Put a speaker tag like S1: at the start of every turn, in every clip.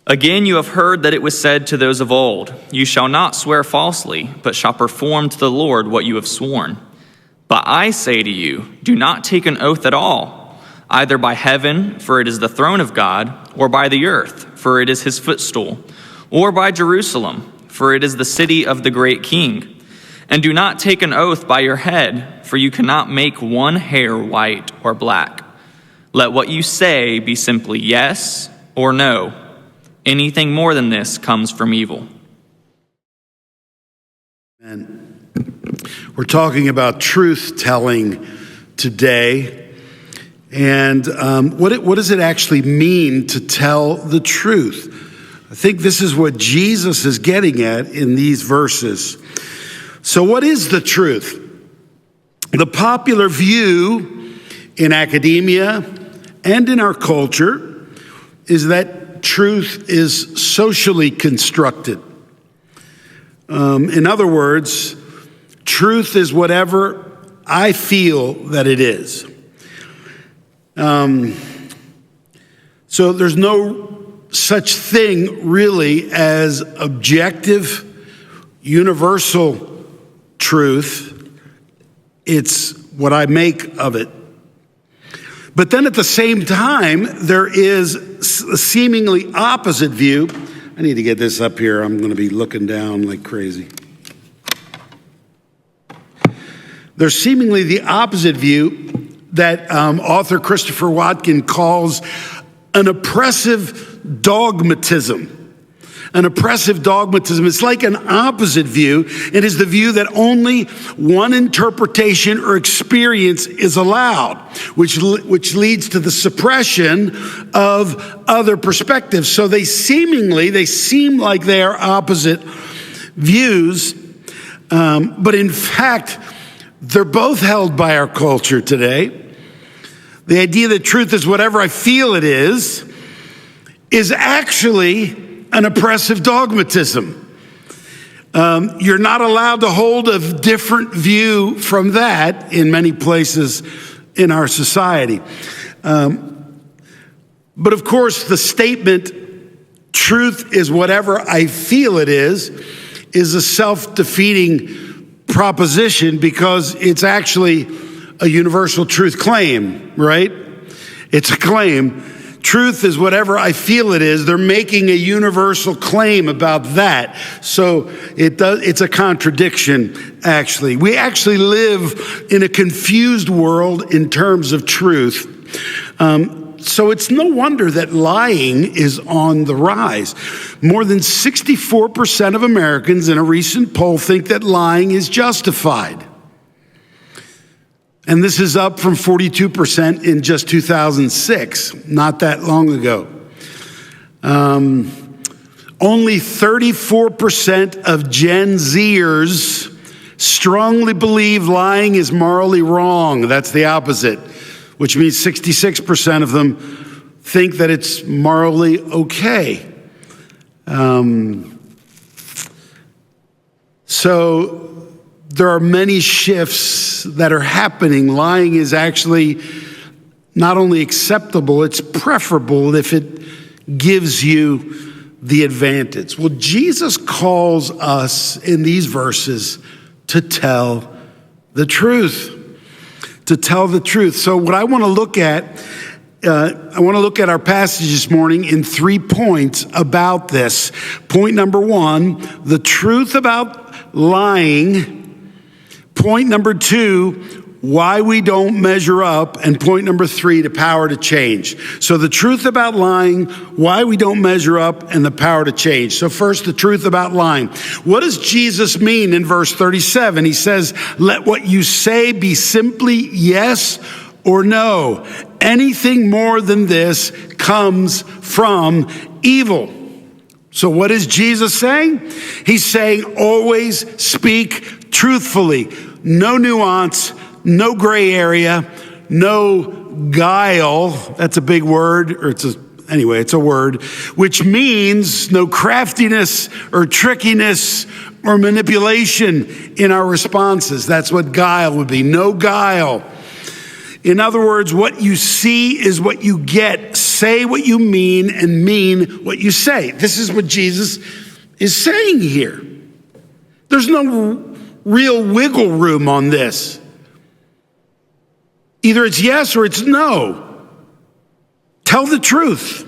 S1: Again, you have heard that it was said to those of old, 'You shall not swear falsely, but shall perform to the Lord what you have sworn.' But I say to you, do not take an oath at all, either by heaven, for it is the throne of God, or by the earth, for it is his footstool, or by Jerusalem, for it is the city of the great king. And do not take an oath by your head, for you cannot make one hair white or black. Let what you say be simply yes or no. Anything more than this comes from evil."
S2: And we're talking about truth-telling today. And what does it actually mean to tell the truth? I think this is what Jesus is getting at in these verses. So what is the truth? The popular view in academia and in our culture is that truth is socially constructed. In other words, truth is whatever I feel that it is. So there's no such thing really as objective, universal truth. It's what I make of it. But then at the same time, there is a seemingly opposite view. I need to get this up here. I'm going to be looking down like crazy. There's seemingly the opposite view that author Christopher Watkin calls an oppressive dogmatism. An oppressive dogmatism. It's like an opposite view. It is the view that only one interpretation or experience is allowed, which leads to the suppression of other perspectives. So they seem like they are opposite views, but in fact, they're both held by our culture today. The idea that truth is whatever I feel it is actually an oppressive dogmatism. You're not allowed to hold a different view from that in many places in our society. But of course, the statement, truth is whatever I feel it is a self-defeating proposition because it's actually a universal truth claim, right? It's a claim. Truth is whatever I feel it is. They're making a universal claim about that. So it's a contradiction, actually. We actually live in a confused world in terms of truth. So it's no wonder that lying is on the rise. More than 64% of Americans in a recent poll think that lying is justified. And this is up from 42% in just 2006, not that long ago. Only 34% of Gen Zers strongly believe lying is morally wrong. That's the opposite, which means 66% of them think that it's morally okay. So there are many shifts that are happening. Lying is actually not only acceptable, it's preferable if it gives you the advantage. Well, Jesus calls us in these verses to tell the truth. To tell the truth. So what I want to look at, our passage this morning in 3 points about this. Point number 1, the truth about lying. Point number 2, why we don't measure up. And point number 3, the power to change. So the truth about lying, why we don't measure up, and the power to change. So first, the truth about lying. What does Jesus mean in verse 37? He says, let what you say be simply yes or no. Anything more than this comes from evil. So what is Jesus saying? He's saying always speak truthfully. No nuance, no gray area, no guile. That's a big word, or it's a word, which means no craftiness or trickiness or manipulation in our responses. That's what guile would be. No guile. In other words, what you see is what you get. say what you mean and mean what you say. This is what Jesus is saying here. There's no real wiggle room on this. Either it's yes or it's no. Tell the truth.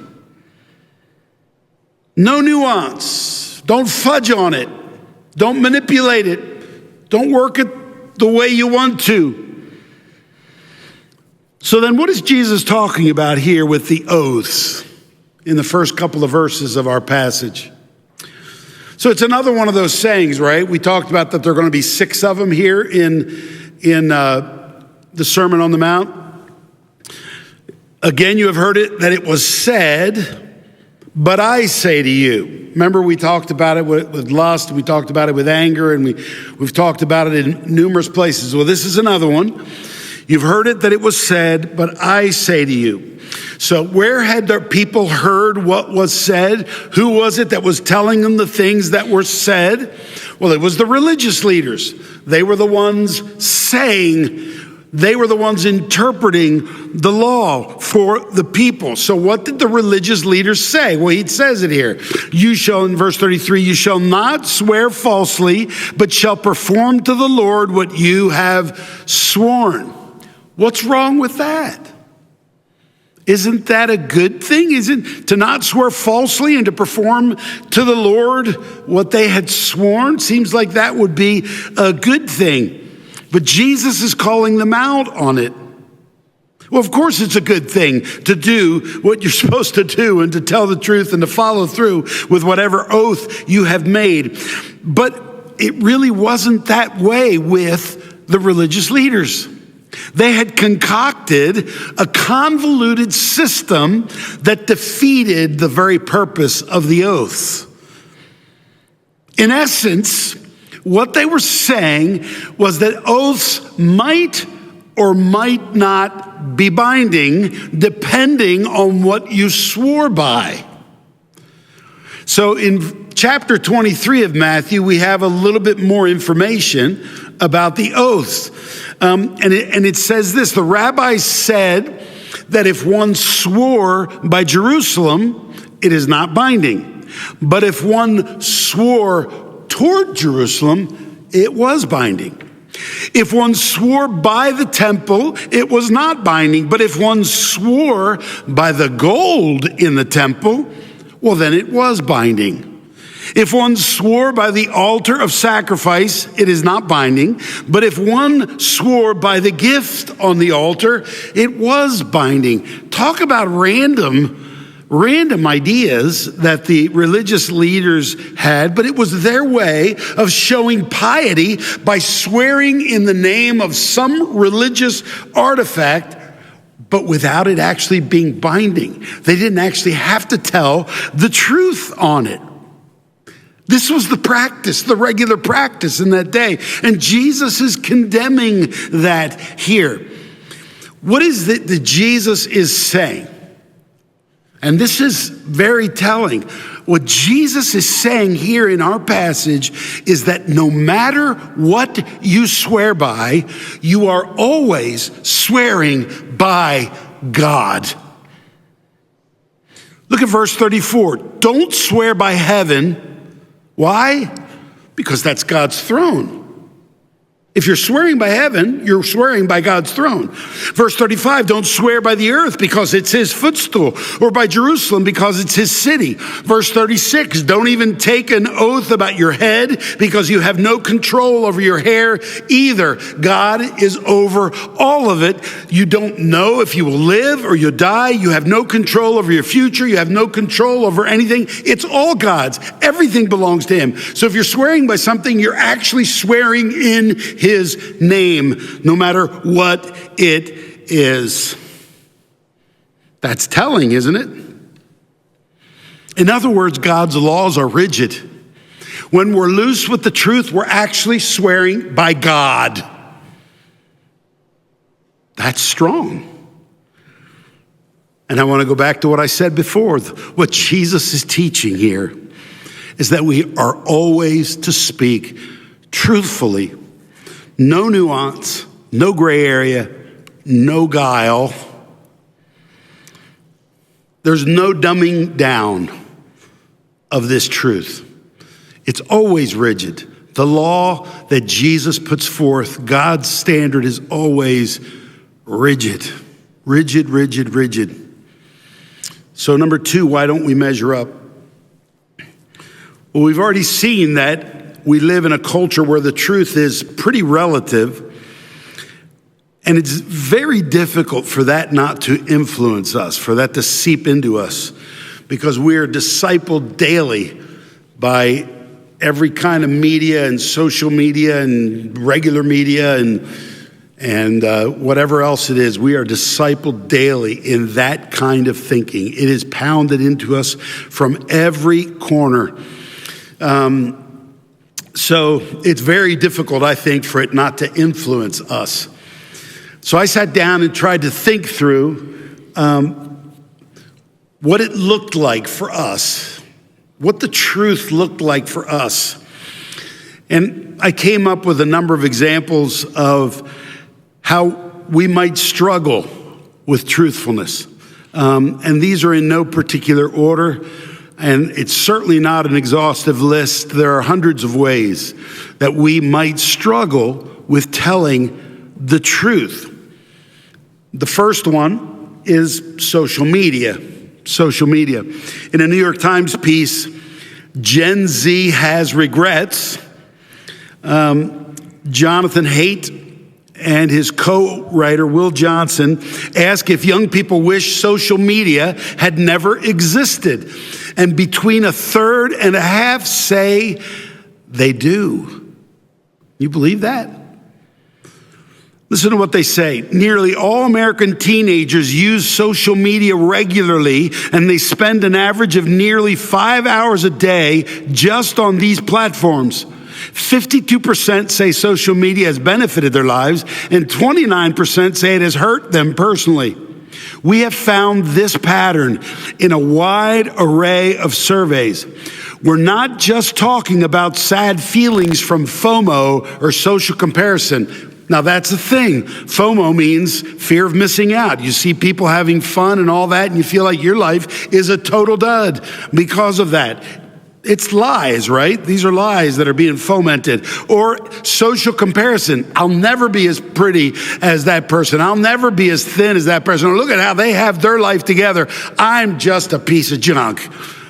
S2: No nuance. Don't fudge on it. Don't manipulate it. Don't work it the way you want to. So then what is Jesus talking about here with the oaths in the first couple of verses of our passage? So it's another one of those sayings, right? We talked about that there are going to be 6 of them here in the Sermon on the Mount. Again, you have heard it, that it was said, but I say to you. Remember, we talked about it with lust, we talked about it with anger, and we've talked about it in numerous places. Well, this is another one. You've heard it that it was said, but I say to you. So where had the people heard what was said? Who was it that was telling them the things that were said? Well, it was the religious leaders. They were the ones saying, they were the ones interpreting the law for the people. So what did the religious leaders say? Well, he says it here. You shall, in verse 33, you shall not swear falsely, but shall perform to the Lord what you have sworn. What's wrong with that? Isn't that a good thing? Isn't to not swear falsely and to perform to the Lord what they had sworn? Seems like that would be a good thing. But Jesus is calling them out on it. Well, of course it's a good thing to do what you're supposed to do and to tell the truth and to follow through with whatever oath you have made. But it really wasn't that way with the religious leaders. They had concocted a convoluted system that defeated the very purpose of the oaths. In essence, what they were saying was that oaths might or might not be binding depending on what you swore by. So in chapter 23 of Matthew, we have a little bit more information about the oaths. And it says this, the rabbis said that if one swore by Jerusalem, it is not binding. But if one swore toward Jerusalem, it was binding. If one swore by the temple, it was not binding. But if one swore by the gold in the temple, well, then it was binding. If one swore by the altar of sacrifice, it is not binding. But if one swore by the gift on the altar, it was binding. Talk about random ideas that the religious leaders had, but it was their way of showing piety by swearing in the name of some religious artifact, but without it actually being binding. They didn't actually have to tell the truth on it. This was the practice, the regular practice in that day. And Jesus is condemning that here. What is it that Jesus is saying? And this is very telling. What Jesus is saying here in our passage is that no matter what you swear by, you are always swearing by God. Look at verse 34. Don't swear by heaven. Why? Because that's God's throne. If you're swearing by heaven, you're swearing by God's throne. Verse 35, don't swear by the earth because it's his footstool, or by Jerusalem because it's his city. Verse 36, don't even take an oath about your head because you have no control over your hair either. God is over all of it. You don't know if you will live or you'll die. You have no control over your future. You have no control over anything. It's all God's. Everything belongs to him. So if you're swearing by something, you're actually swearing in his name, no matter what it is. That's telling, isn't it? In other words, God's laws are rigid. When we're loose with the truth, we're actually swearing by God. That's strong. And I want to go back to what I said before. What Jesus is teaching here is that we are always to speak truthfully. No nuance, no gray area, no guile. There's no dumbing down of this truth. It's always rigid. The law that Jesus puts forth, God's standard, is always rigid. Rigid, rigid, rigid. So number two, why don't we measure up? Well, we've already seen that we live in a culture where the truth is pretty relative, and it's very difficult for that not to influence us, for that to seep into us, because we are discipled daily by every kind of media and social media and regular media and whatever else it is. We are discipled daily in that kind of thinking. It is pounded into us from every corner. So it's very difficult, I think, for it not to influence us. So I sat down and tried to think through what it looked like for us, what the truth looked like for us. And I came up with a number of examples of how we might struggle with truthfulness. And these are in no particular order. And it's certainly not an exhaustive list. There are hundreds of ways that we might struggle with telling the truth. The first one is social media. Social media. In a New York Times piece, Gen Z has regrets. Jonathan Haidt and his co-writer, Will Johnson, ask if young people wish social media had never existed. And between a third and a half say they do. You believe that? Listen to what they say. Nearly all American teenagers use social media regularly, and they spend an average of nearly 5 hours a day just on these platforms. 52% say social media has benefited their lives, and 29% say it has hurt them personally. We have found this pattern in a wide array of surveys. We're not just talking about sad feelings from FOMO or social comparison. Now, that's the thing. FOMO means fear of missing out. You see people having fun and all that, and you feel like your life is a total dud because of that. It's lies, right? These are lies that are being fomented. Or social comparison. I'll never be as pretty as that person. I'll never be as thin as that person. Or look at how they have their life together. I'm just a piece of junk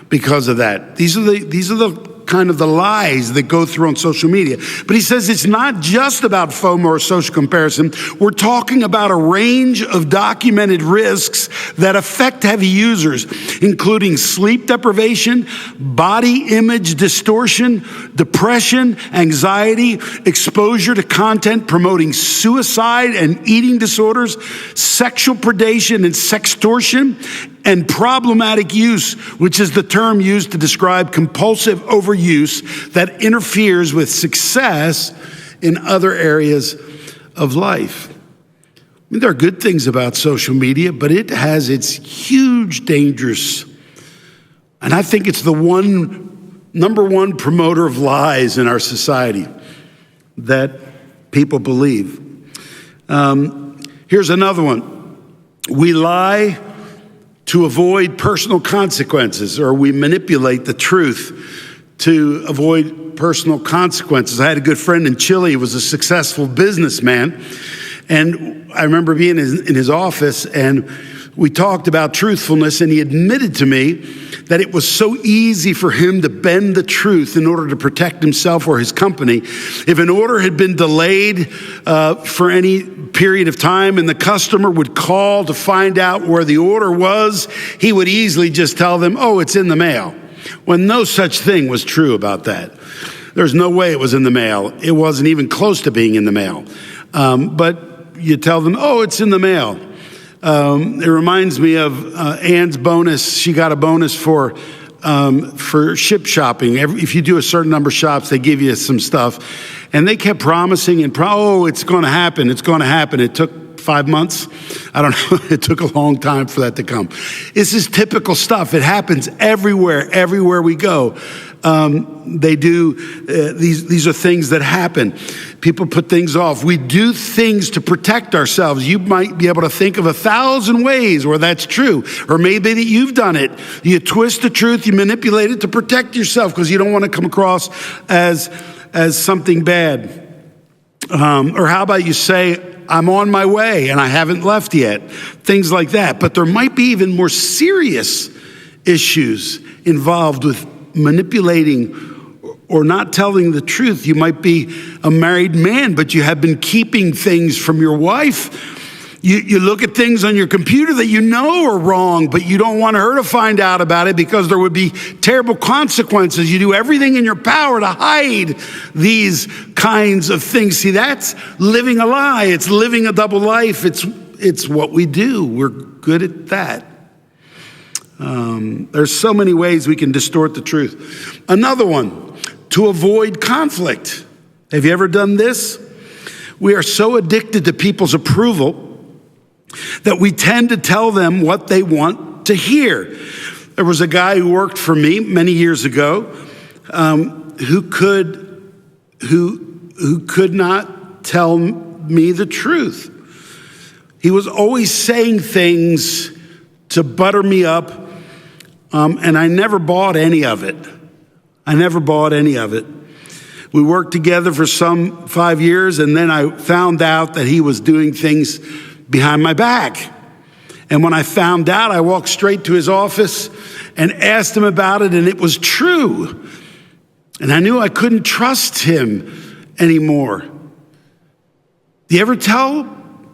S2: because of that. These are the kind of the lies that go through on social media. But he says it's not just about FOMO or social comparison. We're talking about a range of documented risks that affect heavy users, including sleep deprivation, body image distortion, depression, anxiety, exposure to content promoting suicide and eating disorders, sexual predation and sextortion, and problematic use, which is the term used to describe compulsive overuse that interferes with success in other areas of life. I mean, there are good things about social media, but it has its huge dangers. And I think it's the number one promoter of lies in our society that people believe. Here's another one. We lie to avoid personal consequences, or we manipulate the truth to avoid personal consequences. I had a good friend in Chile who was a successful businessman, and I remember being in his office, and we talked about truthfulness, and he admitted to me that it was so easy for him to bend the truth in order to protect himself or his company. If an order had been delayed for any period of time and the customer would call to find out where the order was, he would easily just tell them, oh, it's in the mail. When no such thing was true about that. There's no way it was in the mail. It wasn't even close to being in the mail. But you tell them, oh, it's in the mail. It reminds me of Ann's bonus. She got a bonus for ship shopping. If you do a certain number of shops, they give you some stuff. And they kept promising oh, it's going to happen. It's going to happen. It took 5 months. I don't know. It took a long time for that to come. This is typical stuff. It happens everywhere we go. They do, these are things that happen. People put things off. We do things to protect ourselves. You might be able to think of 1,000 ways where that's true, or maybe that you've done it. You twist the truth, you manipulate it to protect yourself because you don't want to come across as something bad. Or how about you say, I'm on my way and I haven't left yet. Things like that. But there might be even more serious issues involved with manipulating or not telling the truth. You might be a married man, but you have been keeping things from your wife. You look at things on your computer that you know are wrong, but you don't want her to find out about it because there would be terrible consequences. You do everything in your power to hide these kinds of things. See, that's living a lie. It's living a double life. It's what we do. We're good at that. There's so many ways we can distort the truth. Another one, to avoid conflict. Have you ever done this? We are so addicted to people's approval that we tend to tell them what they want to hear. There was a guy who worked for me many years ago who could not tell me the truth. He was always saying things to butter me up, and I never bought any of it. We worked together for some 5 years, and then I found out that he was doing things behind my back. And when I found out, I walked straight to his office and asked him about it, and it was true. And I knew I couldn't trust him anymore. Do you ever tell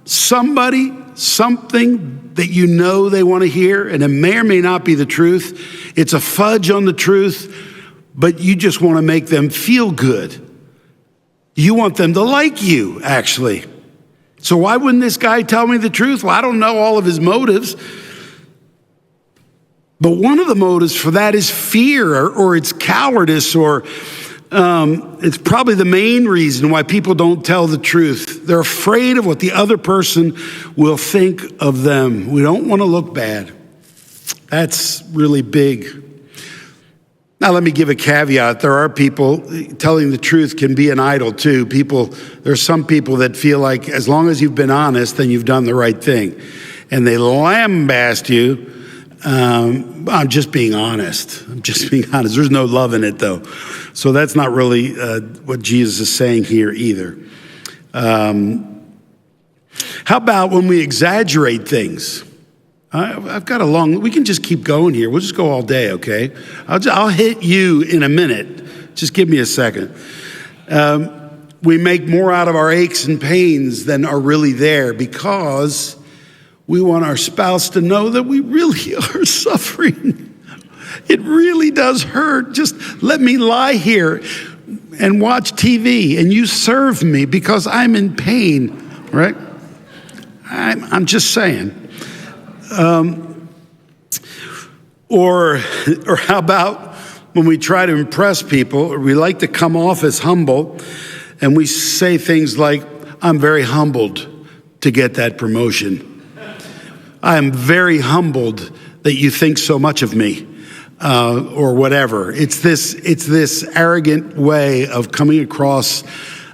S2: somebody something that you know they want to hear, and it may or may not be the truth? It's a fudge on the truth, but you just want to make them feel good. You want them to like you, actually. So why wouldn't this guy tell me the truth? Well, I don't know all of his motives. But one of the motives for that is fear, or it's cowardice, or it's probably the main reason why people don't tell the truth. They're afraid of what the other person will think of them. We don't want to look bad. That's really big. Now, let me give a caveat. There are people, telling the truth can be an idol too. There's some people that feel like as long as you've been honest, then you've done the right thing. And they lambast you. I'm just being honest. There's no love in it though. So that's not really what Jesus is saying here either. How about when we exaggerate things? I've got we can just keep going here. We'll just go all day, okay? I'll hit you in a minute. Just give me a second. We make more out of our aches and pains than are really there because we want our spouse to know that we really are suffering. It really does hurt. Just let me lie here and watch TV and you serve me because I'm in pain, right? I'm just saying. Or how about when we try to impress people, we like to come off as humble, and we say things like, I'm very humbled to get that promotion. I am very humbled that you think so much of me, or whatever. It's this arrogant way of coming across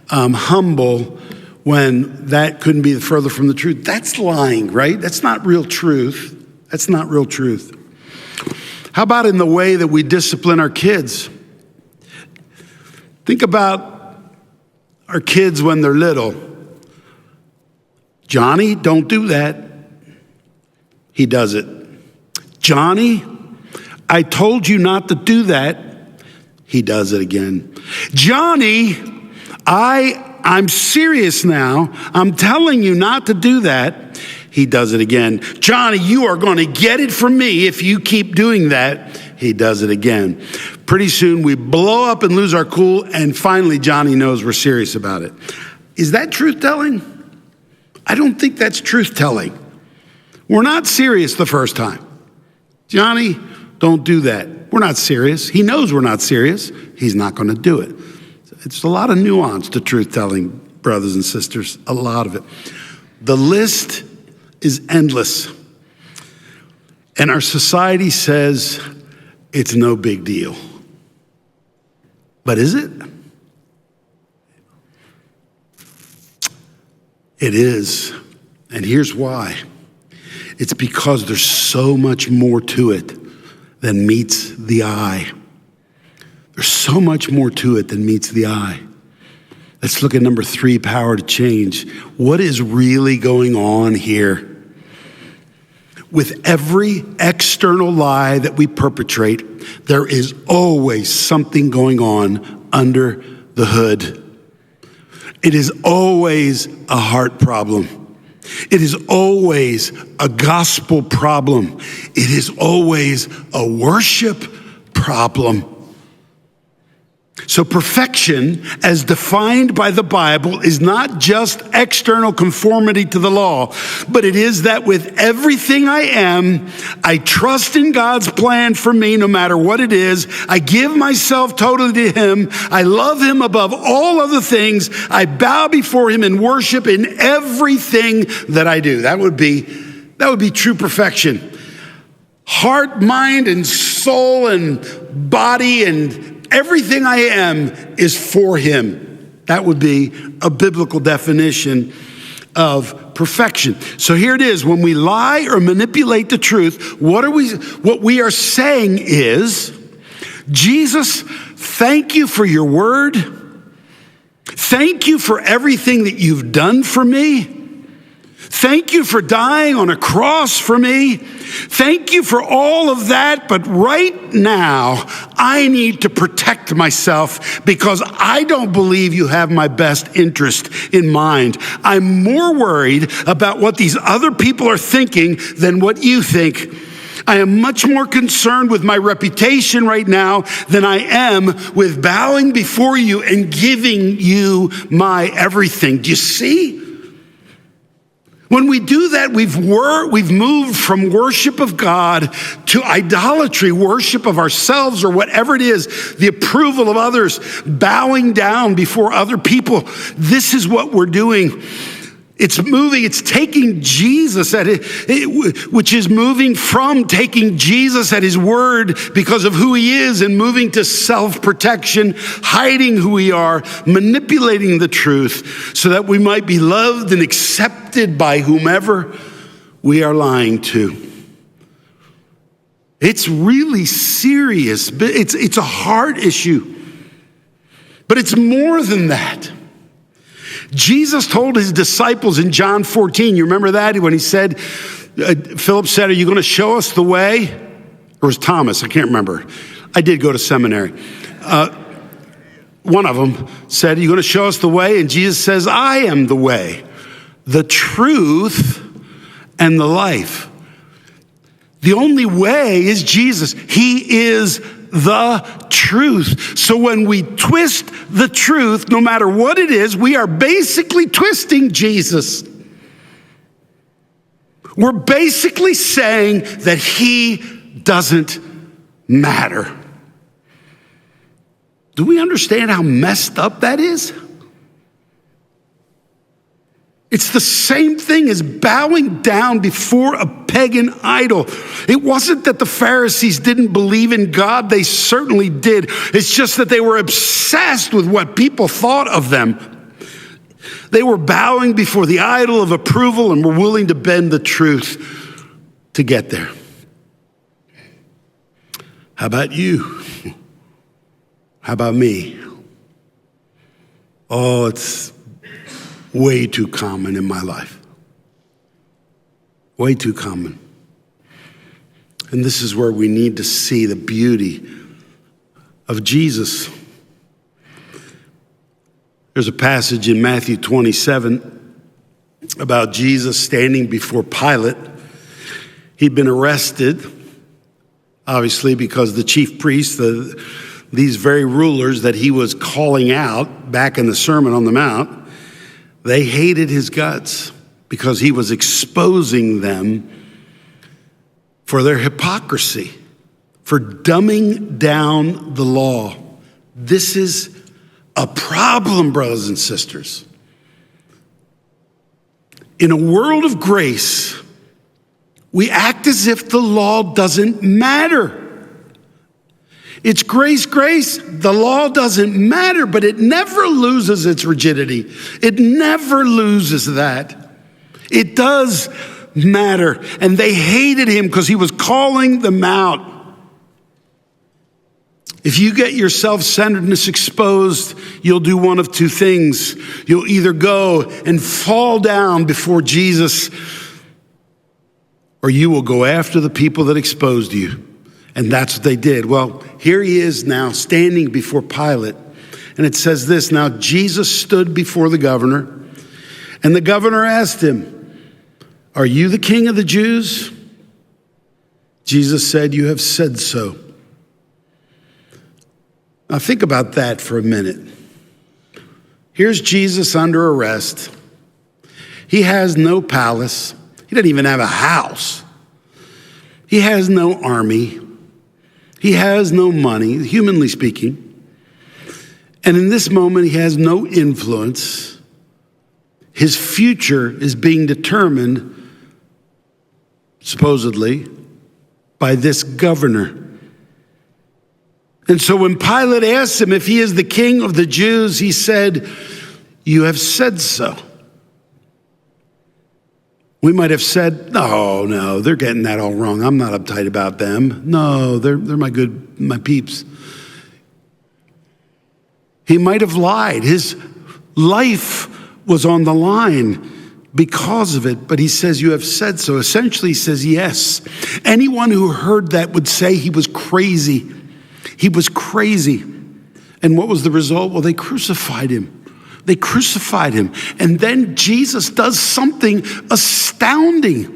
S2: humble when that couldn't be further from the truth. That's lying, right? That's not real truth. How about in the way that we discipline our kids? Think about our kids when they're little. Johnny, don't do that. He does it. Johnny, I told you not to do that. He does it again. Johnny, I'm serious now. I'm telling you not to do that. He does it again. Johnny, you are going to get it from me if you keep doing that. He does it again. Pretty soon we blow up and lose our cool, and finally Johnny knows we're serious about it. Is that truth-telling? I don't think that's truth-telling. We're not serious the first time. Johnny, don't do that. We're not serious. He knows we're not serious. He's not going to do it. It's a lot of nuance to truth-telling, brothers and sisters, a lot of it. The list is endless. And our society says it's no big deal. But is it? It is. And here's why. It's because there's so much more to it than meets the eye. There's so much more to it than meets the eye. Let's look at number 3, power to change. What is really going on here? With every external lie that we perpetrate, there is always something going on under the hood. It is always a heart problem. It is always a gospel problem. It is always a worship problem. So perfection, as defined by the Bible, is not just external conformity to the law, but it is that with everything I am, I trust in God's plan for me no matter what it is. I give myself totally to Him. I love Him above all other things. I bow before Him in worship in everything that I do. That would be true perfection. Heart, mind, and soul, and body, and everything I am is for Him. That would be a biblical definition of perfection. So here it is. When we lie or manipulate the truth, what we are saying is, Jesus, thank you for your word. Thank you for everything that you've done for me. Thank you for dying on a cross for me. Thank you for all of that. But right now, I need to protect myself because I don't believe you have my best interest in mind. I'm more worried about what these other people are thinking than what you think. I am much more concerned with my reputation right now than I am with bowing before you and giving you my everything. Do you see? When we do that, we've moved from worship of God to idolatry, worship of ourselves or whatever it is, the approval of others, bowing down before other people. This is what we're doing. It's taking Jesus at it, which is moving from taking Jesus at His word because of who He is and moving to self-protection, hiding who we are, manipulating the truth so that we might be loved and accepted by whomever we are lying to. It's really serious. It's a hard issue, but it's more than that. Jesus told His disciples in John 14, you remember that? When He said, Philip said, are you going to show us the way? Or was Thomas? I can't remember. I did go to seminary. One of them said, are you going to show us the way? And Jesus says, I am the way, the truth, and the life. The only way is Jesus. He is the truth. So when we twist the truth, no matter what it is, we are basically twisting Jesus. We're basically saying that He doesn't matter. Do we understand how messed up that is? It's the same thing as bowing down before a pagan idol. It wasn't that the Pharisees didn't believe in God. They certainly did. It's just that they were obsessed with what people thought of them. They were bowing before the idol of approval and were willing to bend the truth to get there. How about you? How about me? Oh, it's way too common in my life. Way too common. And this is where we need to see the beauty of Jesus. There's a passage in Matthew 27 about Jesus standing before Pilate. He'd been arrested, obviously, because the chief priests, these very rulers that he was calling out back in the Sermon on the Mount, they hated his guts because he was exposing them for their hypocrisy, for dumbing down the law. This is a problem, brothers and sisters. In a world of grace, we act as if the law doesn't matter. It's grace, grace. The law doesn't matter, but it never loses its rigidity. It never loses that. It does matter. And they hated him because he was calling them out. If you get your self-centeredness exposed, you'll do one of two things. You'll either go and fall down before Jesus, or you will go after the people that exposed you. And that's what they did. Well, here he is now standing before Pilate. And it says this, now Jesus stood before the governor, and the governor asked him, are you the king of the Jews? Jesus said, you have said so. Now think about that for a minute. Here's Jesus under arrest. He has no palace. He doesn't even have a house. He has no army. He has no money, humanly speaking. And in this moment, he has no influence. His future is being determined, supposedly, by this governor. And so when Pilate asked him if he is the king of the Jews, he said, you have said so. We might have said, no, they're getting that all wrong. I'm not uptight about them. No, they're my peeps. He might have lied. His life was on the line because of it, but he says, you have said so. Essentially, he says, yes. Anyone who heard that would say he was crazy. He was crazy. And what was the result? Well, they crucified him. They crucified him. And then Jesus does something astounding.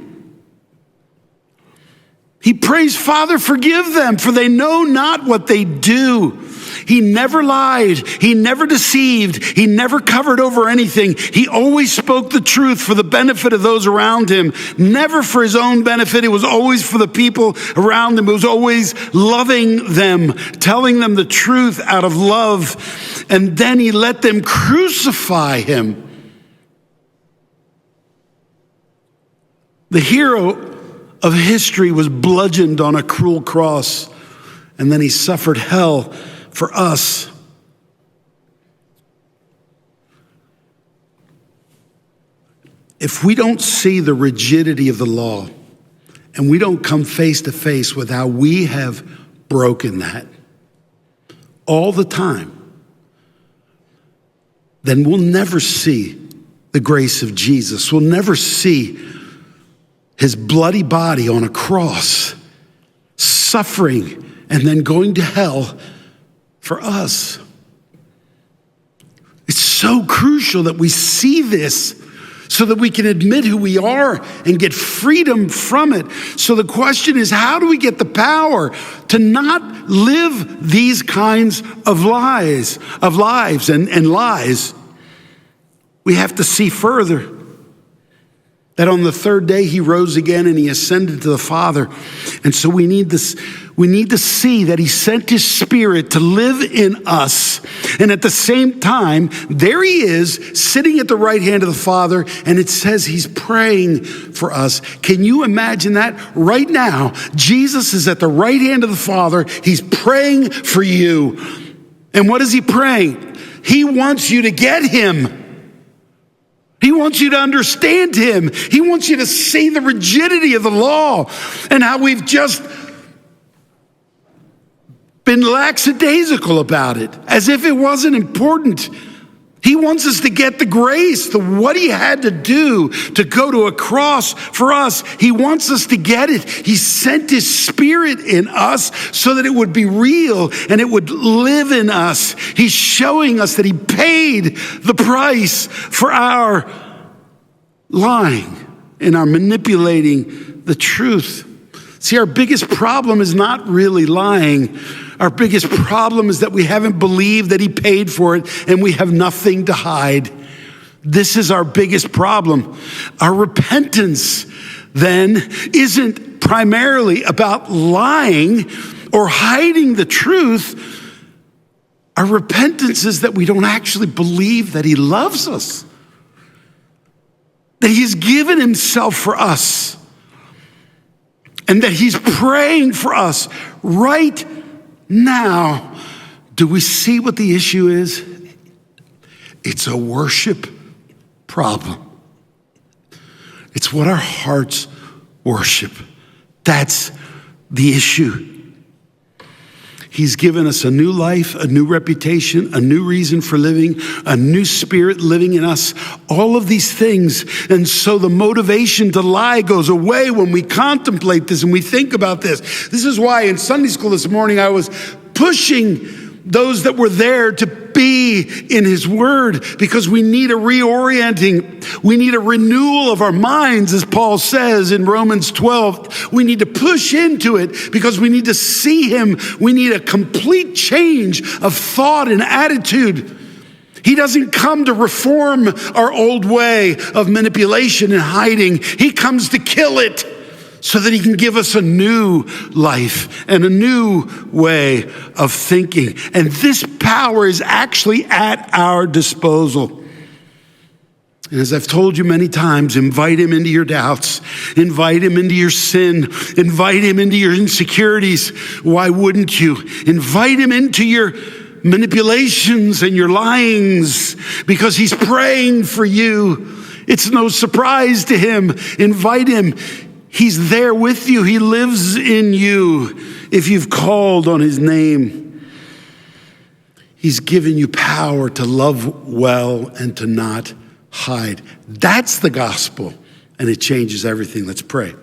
S2: He prays, Father, forgive them, for they know not what they do. He never lied. He never deceived. He never covered over anything. He always spoke the truth for the benefit of those around him, never for his own benefit. It was always for the people around him. It was always loving them, telling them the truth out of love. And then he let them crucify him. The hero of history was bludgeoned on a cruel cross, and then he suffered hell for us. If we don't see the rigidity of the law, and we don't come face to face with how we have broken that all the time, then we'll never see the grace of Jesus. We'll never see his bloody body on a cross, suffering and then going to hell for us. It's so crucial that we see this so that we can admit who we are and get freedom from it. So the question is, how do we get the power to not live these kinds of lives and lies? We have to see further that on the third day he rose again and he ascended to the Father. And so we need to see that he sent his Spirit to live in us. And at the same time, there he is sitting at the right hand of the Father, and it says he's praying for us. Can you imagine that? Right now, Jesus is at the right hand of the Father. He's praying for you. And what is he praying? He wants you to get him. He wants you to understand him. He wants you to see the rigidity of the law and how we've just been lackadaisical about it, as if it wasn't important. He wants us to get the grace, what he had to do to go to a cross for us. He wants us to get it. He sent his Spirit in us so that it would be real and it would live in us. He's showing us that he paid the price for our lying and our manipulating the truth. See, our biggest problem is not really lying. Our biggest problem is that we haven't believed that he paid for it and we have nothing to hide. This is our biggest problem. Our repentance then isn't primarily about lying or hiding the truth. Our repentance is that we don't actually believe that he loves us, that he's given himself for us, and that he's praying for us right Now, do we see what the issue is? It's a worship problem. It's what our hearts worship. That's the issue. He's given us a new life, a new reputation, a new reason for living, a new spirit living in us, all of these things. And so the motivation to lie goes away when we contemplate this and we think about this. This is why in Sunday school this morning I was pushing those that were there to be in his word, because we need a reorienting. We need a renewal of our minds, as Paul says in Romans 12. We need to push into it because we need to see him. We need a complete change of thought and attitude. He doesn't come to reform our old way of manipulation and hiding. He comes to kill it, so that he can give us a new life and a new way of thinking. And this power is actually at our disposal. And as I've told you many times, invite him into your doubts, invite him into your sin, invite him into your insecurities. Why wouldn't you? Invite him into your manipulations and your lyings, because he's praying for you. It's no surprise to him. Invite him. He's there with you. He lives in you if you've called on his name. He's given you power to love well and to not hide. That's the gospel, and it changes everything. Let's pray.